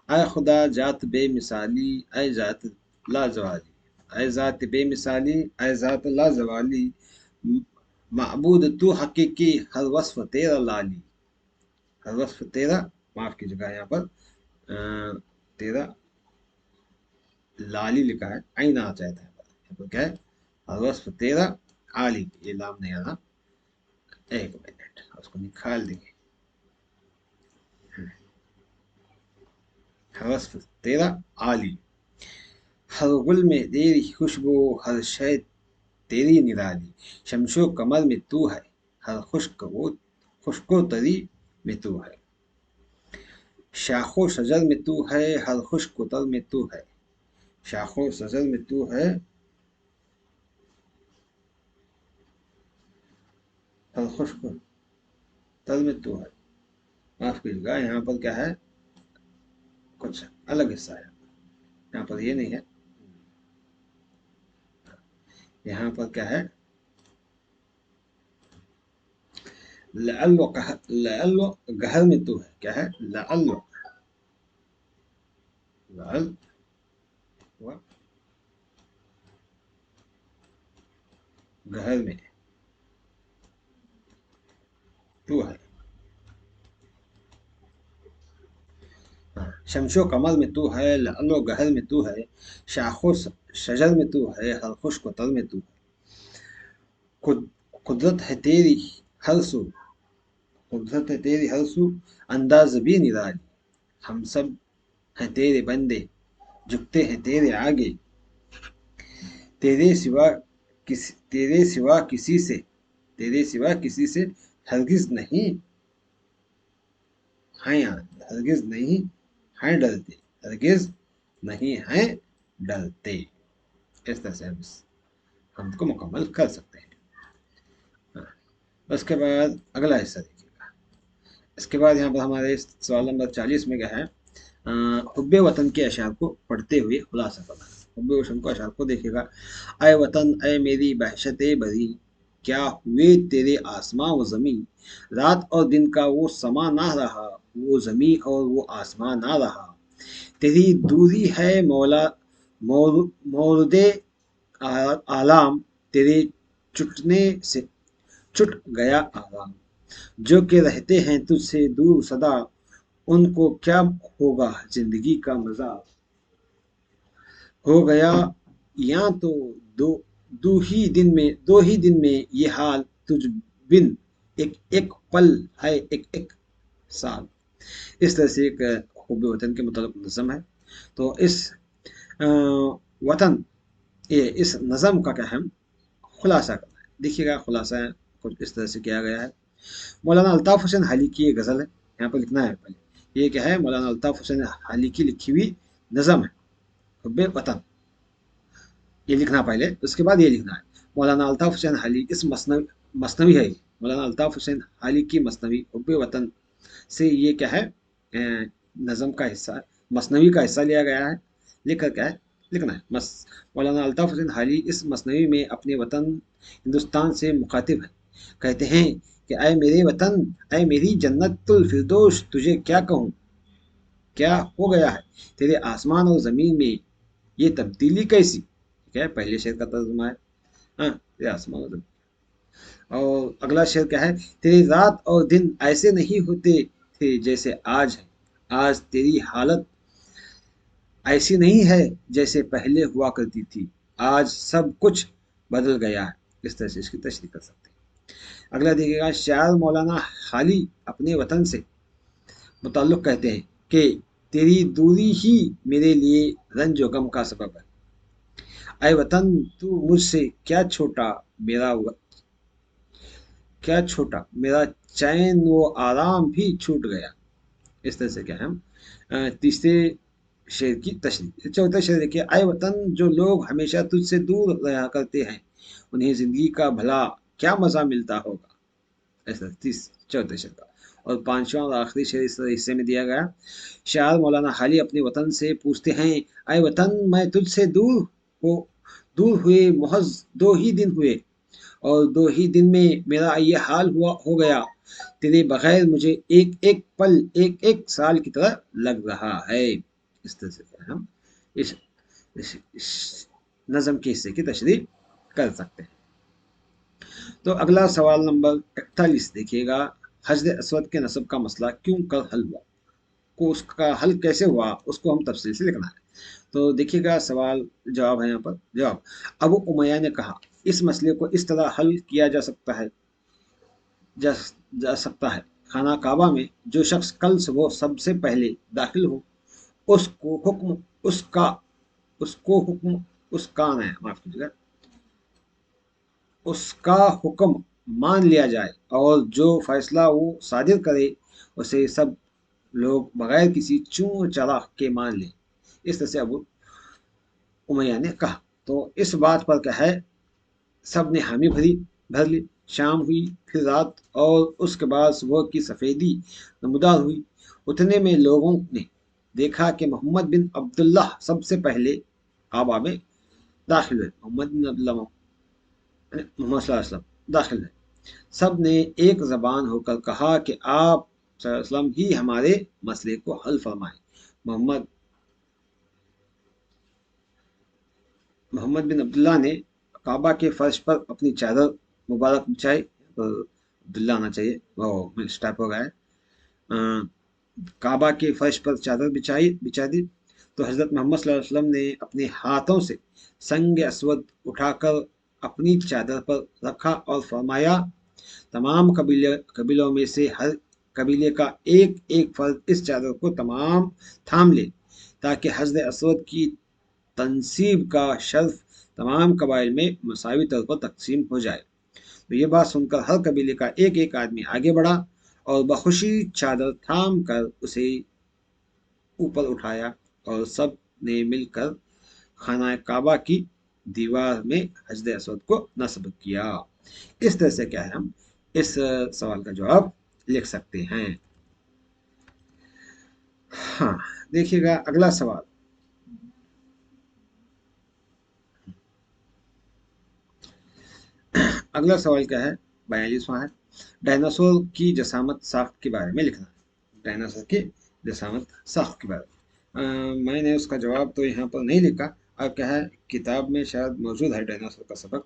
आए खुदा जात बेमिसाली, आए जात लाजवाली, आए जात बेमिसाली, आए जात लाजवाली, माबूद तू हकीकी, हर वस्फ तेरा लाली। हर वस्फ तेरा, माफ कीजिएगा यहाँ पर तेरा लाली लिखा है, आईना आ जाता है यहाँ पर क्या है, हर वस्फ तेरा आली, ये लाम नहीं आना, एक मिनट उसको निकाल देंगे। हर वस्फ तेरा आली, हर गुल में तेरी खुशबू, हर शय तेरी निराली, शमशो कमर में तू है, हर खुश्को तरी में तू है, शाखो शजर में तू है, हर खुश्क तर में तू है, शाखो शजर में तू है, हर खुश्क तर में तू है। माफ कीजिएगा, यहाँ पर क्या है, कुछ अलग हिस्सा है, यहाँ पर ये नहीं है, यहाँ पर क्या है, लअल्लो गहर में तू है, क्या है, लअल्लो, लअल व गहर में तू है। शमशो कमल में तू है, लअलो गहर में तू है, शाखो शजर में तू है, हर खुश्क तर में तू है, कुदरत है तेरी हर सू, कुदरत है तेरी हर सू, अंदाज भी निराली, हम सब हैं तेरे बंदे, झुकते हैं तेरे आगे, तेरे सिवा तेरे सिवा किसी से, तेरे सिवा किसी से हरगिज नहीं हैं, हरगिज नहीं हैं डरते, हरगिज नहीं हैं डरते। इस तरह से हम हमको मुकम्मल कर सकते हैं। हाँ। उसके बाद अगला हिस्सा देखिएगा। इसके बाद यहाँ पर हमारे सवाल नंबर 40 में क्या है, हुब्बे वतन के अशार को पढ़ते हुए खुलासा करना। हुब्बे वतन को अशार को देखिएगा, अय वतन अय मेरी बहशत भरी, क्या हुए तेरे आसमां व ज़मीं, रात और दिन का वो समा ना रहा, वो ज़मीं और वो आसमां ना रहा, तेरी दूरी है मौला मोरदे आलाम, तेरे चुटने से छुट गया आराम, जो कि रहते हैं तुझसे दूर सदा, उनको क्या होगा जिंदगी का मजा, हो गया या तो दो दो ही दिन में ये हाल, तुझ बिन एक एक पल है एक एक साल। इस तरह से एक हुब्ब वतन के मुतालिक नज़म है। तो इस वतन, ये इस नज़म का क्या है, खुलासा करना है। देखिएगा खुलासा कुछ इस तरह से किया गया है। मौलाना अल्ताफ़ हुसैन हाली की ये गज़ल है, यहाँ पर लिखना है पहले। ये क्या है, मौलाना अल्ताफ़ हुसैन हाली की लिखी हुई नज़म है, हुब्बे वतन। ये लिखना पहले, उसके बाद ये लिखना है मौलाना अल्ताफ़ हुसैन हाली, इस मसनवी, मसनवी है ये, मौलाना अल्ताफ़ हुसैन हाली की मसनवी हुब्बे वतन से ये क्या है, नज़म का हिस्सा, मसनवी का हिस्सा लिया गया है। लिखकर क्या है, लिखना है मौलाना अल्ताफ़ हुसैन हाली इस मसनवी में अपने वतन हिंदुस्तान से मुखातिब है। कहते हैं कि अय मेरे वतन, अय मेरी जन्नतुल फिरदौस, तुझे क्या कहूँ, क्या हो गया है तेरे आसमान और ज़मीन में ये तब्दीली कैसी। ठीक है, पहले शेर का तर्जुमा है। हाँ, तेरे आसमान और ज़मीन। और अगला शेर क्या है, तेरी रात और दिन ऐसे नहीं होते थे जैसे आज है, आज तेरी हालत ऐसी नहीं है जैसे पहले हुआ करती थी, आज सब कुछ बदल गया है। इस तरह से इसकी तशरीह कर सकते हैं। अगला देखिएगा, शायर मौलाना हाली अपने वतन से मुताल्लुक़ कहते हैं कि तेरी दूरी ही मेरे लिए रंज व गम का सबब है। ऐ वतन तू मुझसे क्या छोटा, मेरा क्या छोटा, मेरा चैन व आराम भी छूट गया। इस तरह से क्या है, हम तीसरे शेर की तशरीह। चौथा शेर देखिए, आए वतन जो लोग हमेशा तुझसे दूर रहा करते हैं, उन्हें जिंदगी का भला क्या मजा मिलता होगा। ऐसा चौथे शेर का। और पांचवा और आखिरी शेर इस हिस्से में दिया गया, शायर मौलाना हाली अपने वतन से पूछते हैं, आए वतन मैं तुझसे हो दूर हुए महज 2 ही दिन हुए, और 2 ही दिन में मेरा ये हाल हुआ हो गया, तेरे बगैर मुझे एक एक पल एक एक साल की तरह लग रहा है। इस तरह से हम इस नज़म के हिस्से की तशरीह कर सकते हैं। तो अगला सवाल नंबर 41 देखिएगा, हजर असवद के नस्ब का मसला क्यों कर हल हुआ, को उसका हल कैसे हुआ, उसको हम तफसील से लिखना है। तो देखिएगा सवाल जवाब है यहाँ पर। जवाब, अबू उमैया ने कहा, इस मसले को इस तरह हल किया जा सकता है, जा, जा सकता है, खाना काबा में जो शख्स कल सुबह सबसे पहले दाखिल हो, उसको हुक्म उसका उसको हुक्म उसका न माफ कीजिएगा, उसका हुक्म मान लिया जाए, और जो फैसला वो सादिर करे उसे सब लोग बगैर किसी चूं चरा के मान लें। इस तरह से अबू उमैया ने कहा। तो इस बात पर क्या है, सब ने हामी भर ली। शाम हुई, फिर रात, और उसके बाद सुबह की सफ़ेदी नमदार हुई। उतने में लोगों ने देखा कि मोहम्मद बिन अब्दुल्ला सबसे पहले काबा में दाखिल हुए। मोहम्मद बिन अब्दुल्ला मोहम्मद सल्लल्लाहु अलैहि वसल्लम दाखिल हुए। सब ने एक ज़बान होकर कहा कि आप सल्लल्लाहु अलैहि वसल्लम ही हमारे मसले को हल फरमाएं। मोहम्मद मोहम्मद बिन अब्दुल्ला ने काबा के फर्श पर अपनी चादर मुबारक बिछाई। अब्दुल्ला आना चाहिए, वो मिस्टेक हो गया है। काबा के फर्श पर चादर बिछा दी। तो हज़रत मोहम्मद सल्लल्लाहु अलैहि वसल्लम ने अपने हाथों से संग अस्वद उठाकर अपनी चादर पर रखा और फरमाया, तमाम कबीलों में से हर कबीले का एक एक फर्द इस चादर को तमाम थाम ले, ताकि हज़रत अस्वद की तनसीब का शर्फ तमाम कबाइल में मसावी तौर पर तकसीम हो जाए। तो ये बात सुनकर हर कबीले का एक एक आदमी आगे बढ़ा और बखुशी चादर थाम कर उसे ऊपर उठाया, और सब ने मिलकर खाना काबा की दीवार में हजर असवद को नस्ब किया। इस तरह से क्या है, हम इस सवाल का जवाब लिख सकते हैं। हाँ, देखिएगा अगला सवाल, अगला सवाल क्या है, 42वां है, डायनासोर की जसामत साख्त के बारे में लिखना है। डायनासोर की जसामत साख्त के बारे में मैंने उसका जवाब तो यहाँ पर नहीं लिखा। अब क्या है, किताब में शायद मौजूद है डायनासोर का सबक,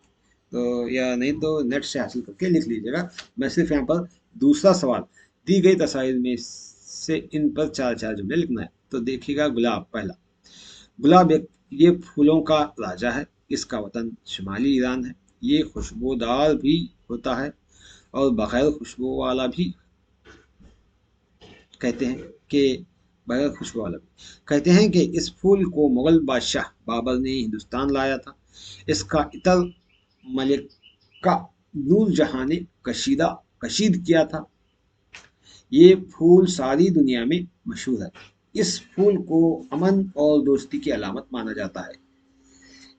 तो या नहीं तो नेट से हासिल करके लिख लीजिएगा। मैं सिर्फ यहाँ पर दूसरा सवाल, दी गई तस्वीर में से इन पर चार चार जुमले लिखना है। तो देखिएगा, गुलाब पहला, गुलाब एक ये फूलों का राजा है, इसका वतन शुमाली ईरान है, ये खुशबूदार भी होता है और बग़ैर खुशबू वाला भी। कहते हैं कि बगैर खुशबू वाला भी। कहते हैं कि इस फूल को मुगल बादशाह बाबर ने हिंदुस्तान लाया था। इसका इतर मलिका नूर जहां ने कशीद किया था। ये फूल सारी दुनिया में मशहूर है। इस फूल को अमन और दोस्ती की अलामत माना जाता है।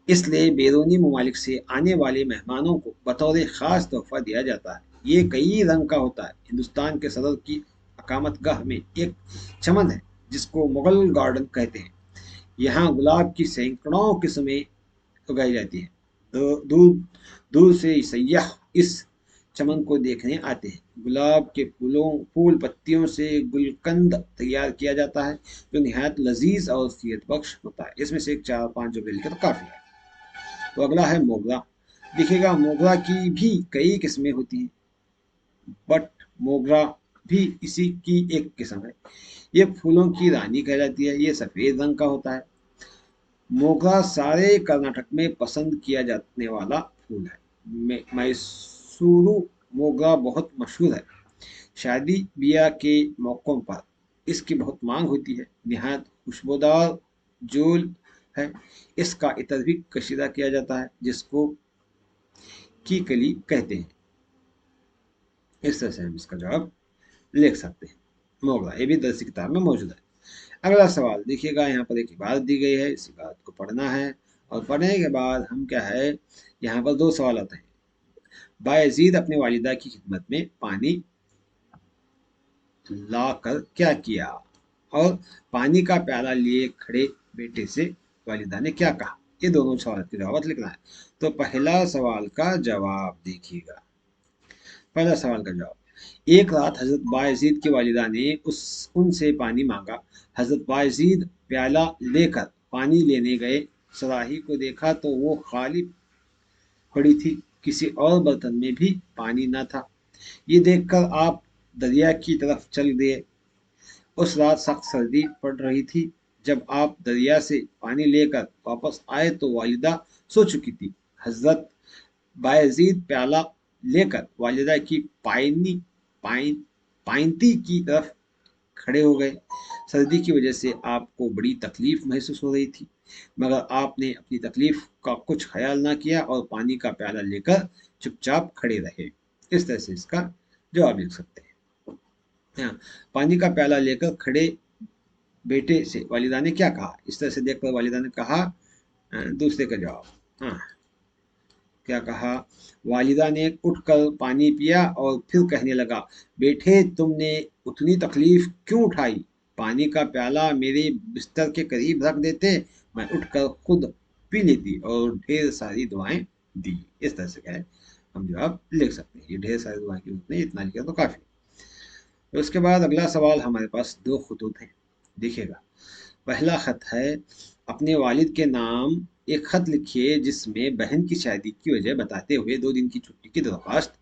इसलिए बैरूनी ममालिक से आने वाले मेहमानों को बतौर खास तोहफा दिया जाता है। ये कई रंग का होता है। हिंदुस्तान के सदर की अकामत गाह में एक चमन है जिसको मुगल गार्डन कहते हैं। यहाँ गुलाब की सैकड़ों किस्में उगाई जाती हैं। दूर दूर से सैयाह इस चमन को देखने आते हैं। गुलाब के फूल पत्तियों से गुलकंद तैयार किया जाता है जो निहायत लजीज और सेहत बख्श होता है। इसमें से एक चार पाँच जो मिलकर तो काफ़ी है। तो अगला है मोगरा। देखिएगा मोगरा की भी कई किस्में होती हैं, बट मोगरा भी इसी की एक किस्म है। ये फूलों की रानी कहलाती है। ये सफ़ेद रंग का होता है। मोगरा सारे कर्नाटक में पसंद किया जाने वाला फूल है। मैसूरू मोगरा बहुत मशहूर है। शादी ब्याह के मौकों पर इसकी बहुत मांग होती है। निहायत खुशबूदार जूल है। इसका इतर भी कशीदा किया जाता है जिसको की कली कहते हैं। इस तरह से हम इसका जवाब लिख सकते हैं। मोगरा ये भी दर्ज किताब में मौजूद है। अगला सवाल देखिएगा, यहाँ पर एक इबारत दी गई है, इस इबारत को पढ़ना है और पढ़ने के बाद हम क्या है, यहाँ पर दो सवाल आते हैं। बायजीद अपने वालिदा की खिदमत में पानी लाकर क्या किया, और पानी का प्याला लिए खड़े बेटे से वालिदा ने क्या कहा। ये दोनों सवाल के जवाब लिखना है। तो पहला सवाल का जवाब देखिएगा। पहला सवाल का जवाब, एक रात हजरत बायजीद की वालिदा ने उनसे पानी मांगा। हजरत बायजीद प्याला लेकर पानी लेने गए। सराही को देखा तो वो खाली पड़ी थी। किसी और बर्तन में भी पानी न था। ये देखकर आप दरिया की तरफ चल दिए। उस रात सख्त सर्दी पड़ रही थी। जब आप दरिया से पानी लेकर वापस आए तो वालिदा सो चुकी थी। हजरत बायजीद प्याला लेकर वालिदा की पाइंती की तरफ खड़े हो गए। सर्दी की वजह से आपको बड़ी तकलीफ महसूस हो रही थी, मगर आपने अपनी तकलीफ का कुछ ख्याल ना किया और पानी का प्याला लेकर चुपचाप खड़े रहे। इस तरह से इसका जवाब लिख सकते हैं। हाँ, पानी का प्याला लेकर खड़े बेटे से वालिदा ने क्या कहा। इस तरह से देखकर वालिदा ने कहा, दूसरे का जवाब। हाँ, क्या कहा, वालिदा ने उठकर पानी पिया और फिर कहने लगा, बेटे तुमने उतनी तकलीफ क्यों उठाई। पानी का प्याला मेरे बिस्तर के करीब रख देते, मैं उठकर खुद पी लेती और ढेर सारी दुआएं दी। इस तरह से कहे हम जवाब लिख सकते हैं। ये ढेर सारी दुआएं की जरूरत नहीं, इतना लिखा तो काफी। तो उसके बाद अगला सवाल हमारे पास दो खतूत हैं। देखिएगा, पहला खत है, अपने वालिद के नाम एक खत लिखिए जिसमें बहन की शादी की वजह बताते हुए 2 दिन की छुट्टी की दरख्वास्त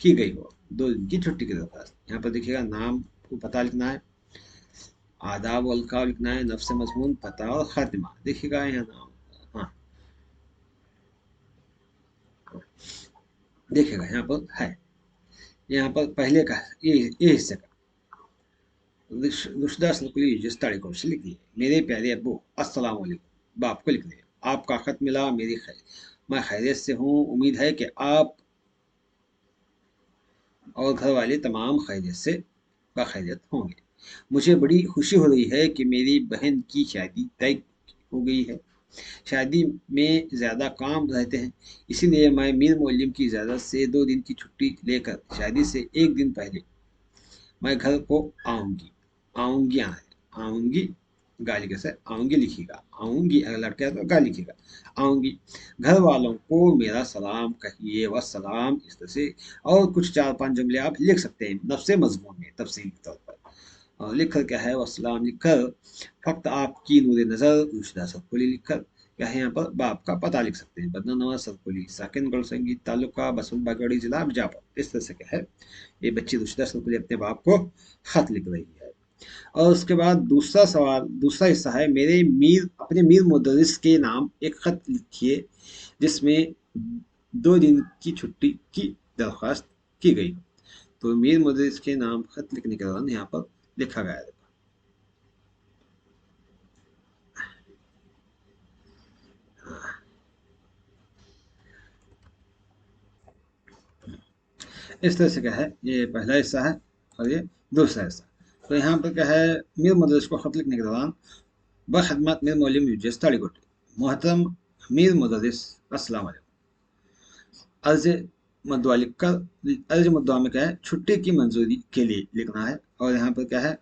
की गई हो। 2 दिन की छुट्टी की दरख्वास्त। यहाँ पर देखिएगा, नाम को पता लिखना है, आदाब अलकाब लिखना है, नफ्स मजमून, पता और खातिमा। देखिएगा यहाँ नाम, हाँ देखिएगा यहाँ पर है। यहाँ पर पहले का ये हिस्से का रुशदा सलकुली जिस तारीख से लिख दिए, मेरे प्यारे अब्बू अस्सलाम वालेकुम। बाप को लिख दिया, आपका खत मिला, मेरी खैर मैं खैरियत से हूँ। उम्मीद है कि आप और घर वाले तमाम खैरियत से बाखैरियत होंगे। मुझे बड़ी खुशी हो रही है कि मेरी बहन की शादी तय हो गई है। शादी में ज़्यादा काम रहते हैं, इसीलिए मैं मीर मौलम की इजाज़त से 2 दिन की छुट्टी लेकर शादी से एक दिन पहले मैं घर को आऊँगी। आऊँगी यहाँ है, आऊँगी गाली के साथ आऊँगी लिखिएगा, आऊँगी अगर लड़का है तो गा लिखिएगा, आऊँगी। घर वालों को मेरा सलाम कहिए, व सलाम। इस तरह से और कुछ चार पांच जुमले आप लिख सकते हैं नफ्से मजमून में तफसीली तौर पर। और लिख कर क्या है, वसलाम लिख कर फक्त आपकी नूर नज़र रुशदा सरकुली लिख कर क्या है, यहाँ पर बाप का पता लिख सकते हैं, बदना नवाज सरकुली, साकिनगढ़ संगीत तालुका बसंत बागड़ी जिला बीजापुर। इस तरह से क्या है, ये बच्ची रुशदा सरकुली अपने बाप को खत लिख रही है। और उसके बाद दूसरा सवाल, दूसरा हिस्सा है, मेरे मीर अपने मीर मुदर्रिस के नाम एक खत लिखिए जिसमें 2 दिन की छुट्टी की दरख्वास्त की गई। तो मीर मुदर्रिस के नाम खत लिखने के दौरान यहाँ पर लिखा गया है। इस तरह से क्या है, ये पहला हिस्सा है और ये दूसरा हिस्सा। तो यहाँ पर क्या है, मीर मुदर्रिस को खत लिखने के दौरान बखदमत मीर मौलवी यूजस ताड़ीकोटी, मोहतरम मीर मुदर्रिस अस्सलाम वालेकुम, अर्ज मुद्दवा लिखकर, अर्ज मुद्दवा में क्या है, छुट्टी की मंजूरी के लिए लिखना है। और यहाँ पर क्या है,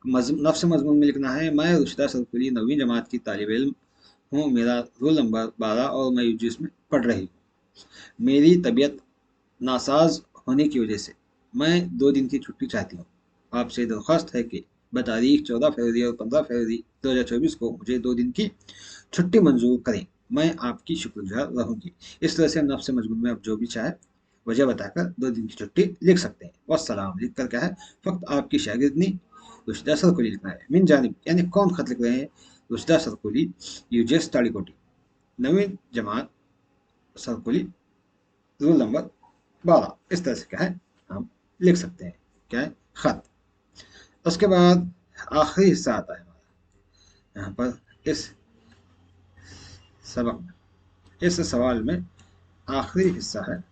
नफ्स मजमून में लिखना है, मैं रुशिदा सरकुली 9वीं जमात की तालिब इल्म हूँ, मेरा रोल नंबर 12 और मैं यूजीएस में पढ़ रही हूँ। मेरी तबीयत नासाज होने की वजह से मैं 2 दिन की छुट्टी चाहती हूँ। आपसे दरख्वास्त है कि बतारीख 14 फरवरी और 15 फरवरी 2024 को मुझे 2 दिन की छुट्टी मंजूर करें। मैं आपकी शुक्रगुजार रहूंगी। इस तरह से नफ्स मजमून में आप जो भी चाहे वजह बताकर 2 दिन की छुट्टी लिख सकते हैं। वस्सलाम लिख कर क्या है, फ़क्त आपकी शागिर्दनी रुशिदा सरकुली लिखना है। मिन जानिब यानी कौन खत लिख रहे हैं, रुशिदा सरकुली यूजेस ताड़ीकोटी 9वीं जमात सरकुली रूल नंबर 12। इस तरह से क्या है, हम लिख सकते हैं क्या है, खत। उसके बाद आखिरी हिस्सा आता है हमारा यहाँ पर इस सबक में, इस सवाल में आखिरी हिस्सा है।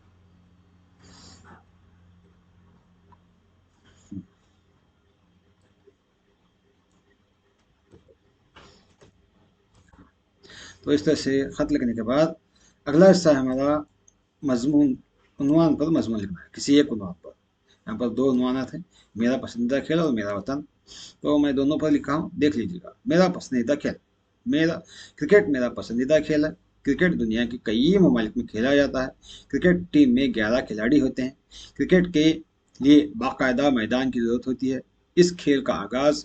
तो इस तरह से खत लिखने के बाद अगला हिस्सा है हमारा मजमून, उन्वान पर मजमून लिखना है, किसी एक उन्वान पर। यहाँ पर 2 उन्वान थे, मेरा पसंदीदा खेल और मेरा वतन। तो मैं दोनों पर लिखा हूँ, देख लीजिएगा। मेरा पसंदीदा खेल, मेरा क्रिकेट मेरा पसंदीदा खेल है। क्रिकेट दुनिया के कई ममालिक में खेला जाता है। क्रिकेट टीम में 11 खिलाड़ी होते हैं। क्रिकेट के लिए बाकायदा मैदान की ज़रूरत होती है। इस खेल का आगाज़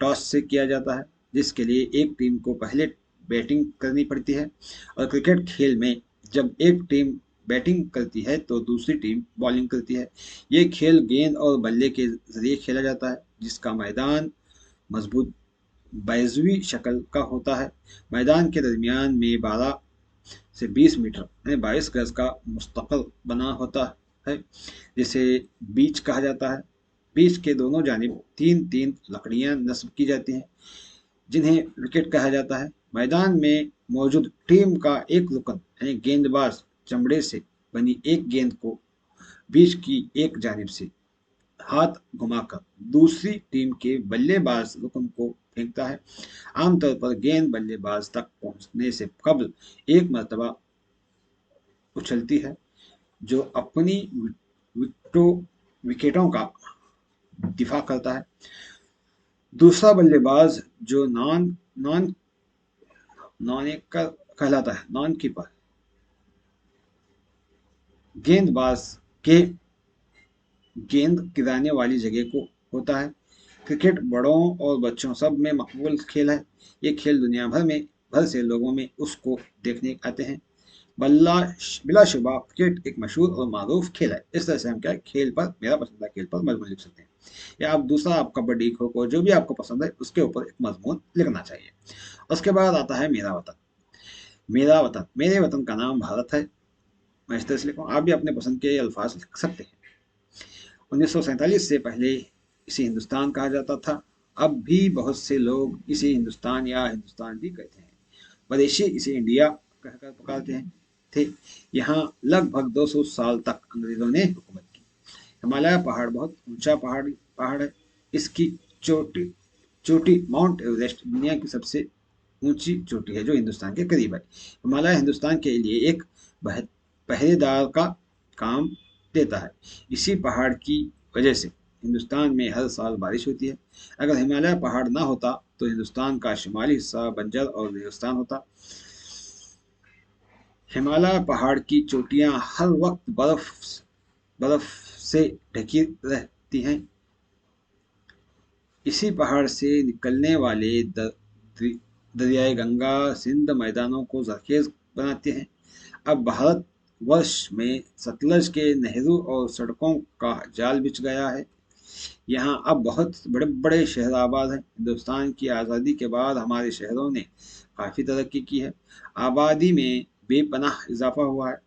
टॉस से किया जाता है, जिसके लिए एक टीम को पहले बैटिंग करनी पड़ती है। और क्रिकेट खेल में जब एक टीम बैटिंग करती है तो दूसरी टीम बॉलिंग करती है। ये खेल गेंद और बल्ले के जरिए खेला जाता है, जिसका मैदान मजबूत बैज़वी शक्ल का होता है। मैदान के दरमियान में 12 से 20 मीटर यानी 22 गज का मुस्तकल बना होता है, जिसे बीच कहा जाता है। बीच के दोनों जानिब 3-3 लकड़ियां नस्ब की जाती हैं, जिन्हें विकेट कहा जाता है। मैदान में मौजूद टीम का एक रुकन यानी गेंदबाज चमड़े से बनी एक गेंद को बीच की एक जानिब से हाथ घुमाकर दूसरी टीम के बल्लेबाज रुकन को फेंकता है। आमतौर पर गेंद बल्लेबाज तक पहुंचने से कबल एक मरतबा उछलती है, जो अपनी विकेटों का दिफा करता है। दूसरा बल्लेबाज जो नॉन नॉन नॉन एक का कहलाता है, नॉन कीपर, गेंदबाज के गेंद गिराने वाली जगह को होता है। क्रिकेट बड़ों और बच्चों सब में मकबूल खेल है। ये खेल दुनिया भर से लोगों में उसको देखने आते हैं। बल्ला बिलाशुबा क्रिकेट एक मशहूर और मारूफ खेल है। इस तरह से हम क्या है, खेल पर, मेरा पसंदीदा खेल पर मजमून लिख सकते हैं। या आप दूसरा, आप कबड्डी, खो खो, जो भी आपको पसंद है उसके ऊपर एक मजमून लिखना चाहिए। उसके बाद आता है मेरा वतन। मेरा वतन, मेरे वतन का नाम भारत है। मैं इस तरह से लिखूँ, आप भी अपने पसंद के अल्फाज लिख सकते हैं। 1947 से पहले इसे हिंदुस्तान कहा जाता था। अब भी बहुत से लोग इसे हिंदुस्तान या हिंदुस्तान भी कहते हैं। मलेशिया इसे इंडिया कहकर पुकारते हैं थे। यहाँ लगभग 200 साल तक अंग्रेजों ने हुकूमत की। हिमालय पहाड़ बहुत ऊंचा पहाड़ है। इसकी चोटी चोटी माउंट एवरेस्ट दुनिया की सबसे ऊंची चोटी है, जो हिंदुस्तान के करीब है। हिमालय हिंदुस्तान के लिए एक पहरेदार का काम देता है। इसी पहाड़ की वजह से हिंदुस्तान में हर साल बारिश होती है। अगर हिमालय पहाड़ ना होता तो हिंदुस्तान का शुमाली हिस्सा बंजर और रेगिस्तान होता। हिमालय पहाड़ की चोटियां हर वक्त बर्फ से ढकी रहती हैं। इसी पहाड़ से निकलने वाले दरियाए गंगा सिंध मैदानों को जरखेज बनाते हैं। अब भारत वर्ष में सतलज के नहरों और सड़कों का जाल बिछ गया है। यहाँ अब बहुत बड़े बड़े शहर आबाद हैं। हिंदुस्तान की आज़ादी के बाद हमारे शहरों ने काफ़ी तरक्की की है। आबादी में बेपनाह इजाफा हुआ है।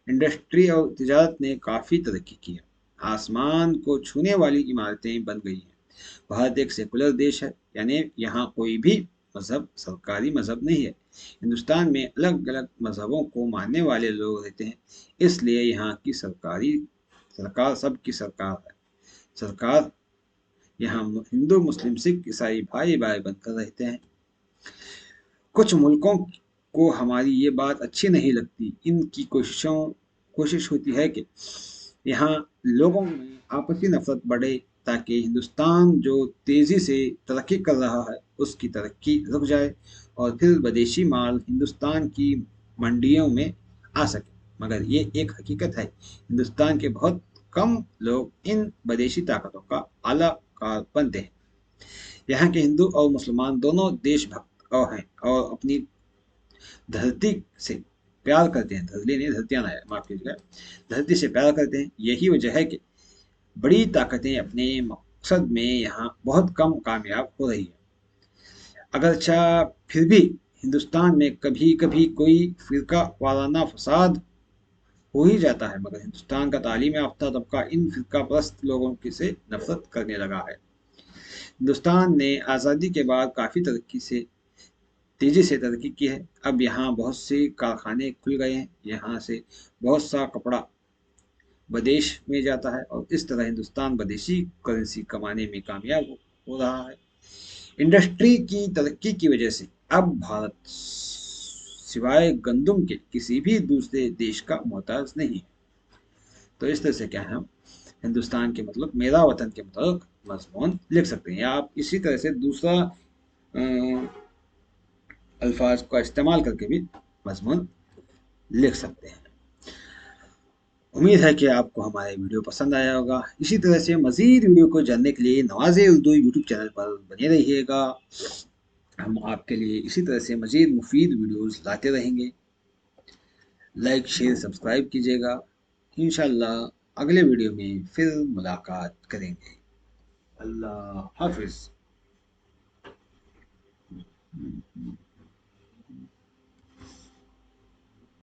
इंडस्ट्री और तिजारत ने काफ़ी तरक्की की है। आसमान को छूने वाली इमारतें बन गई हैं। भारत एक सेकुलर देश है, यानी यहाँ कोई भी मजहब सरकारी मजहब नहीं है। हिंदुस्तान में अलग अलग मजहबों को मानने वाले लोग रहते हैं, इसलिए यहाँ की सरकारी सरकार सबकी सरकार है। सरकार यहाँ हिंदू मुस्लिम सिख ईसाई भाई भाई बनकर रहते हैं। कुछ मुल्कों को हमारी ये बात अच्छी नहीं लगती। इनकी कोशिश होती है कि यहाँ लोगों में आपसी नफरत बढ़े, ताकि हिंदुस्तान जो तेजी से तरक्की कर रहा है उसकी तरक्की रुक जाए और फिर विदेशी माल हिंदुस्तान की मंडियों में आ सके। मगर ये एक हकीकत है, हिंदुस्तान के बहुत कम लोग इन विदेशी ताकतों का आला कार बनते हैं। यहाँ के हिंदू और मुसलमान दोनों देशभक्त और हैं और अपनी धरती से प्यार करते हैं। धरती नहीं, धरतियां ना, माफ कीजिएगा, धरती से प्यार करते हैं। यही वजह है कि बड़ी ताकतें अपने मकसद में यहाँ बहुत कम कामयाब हो रही है। अगरचा फिर भी हिंदुस्तान में कभी कभी कोई फिरका वाराना फसाद हो ही जाता है, मगर हिंदुस्तान का तालीम याफ्ता तबका इन फिरका परस्त लोगों की से नफरत करने लगा है। हिंदुस्तान ने आज़ादी के बाद काफ़ी तेजी से तरक्की की है। अब यहाँ बहुत से कारखाने खुल गए हैं, यहाँ से बहुत सा कपड़ा विदेश में जाता है और इस तरह हिंदुस्तान विदेशी करेंसी कमाने में कामयाब हो रहा है। इंडस्ट्री की तरक्की की वजह से अब भारत सिवाय गंदुम के किसी भी दूसरे देश का मोहताज नहीं है। तो इस तरह से क्या है, हम हिंदुस्तान के मतलब मेरा वतन के मतलब मजमून लिख सकते हैं, या आप इसी तरह से दूसरा अल्फाज का इस्तेमाल करके भी मजमून लिख सकते हैं। उम्मीद है कि आपको हमारे वीडियो पसंद आया होगा। इसी तरह से मज़ीद वीडियो को जानने के लिए नवाज़े उर्दू यूट्यूब चैनल पर बने रहिएगा। हम आपके लिए इसी तरह से मज़ीद मुफीद वीडियोस लाते रहेंगे। लाइक शेयर सब्सक्राइब कीजिएगा। इंशाल्लाह अगले वीडियो में फिर मुलाकात करेंगे। अल्लाह हाफिज़।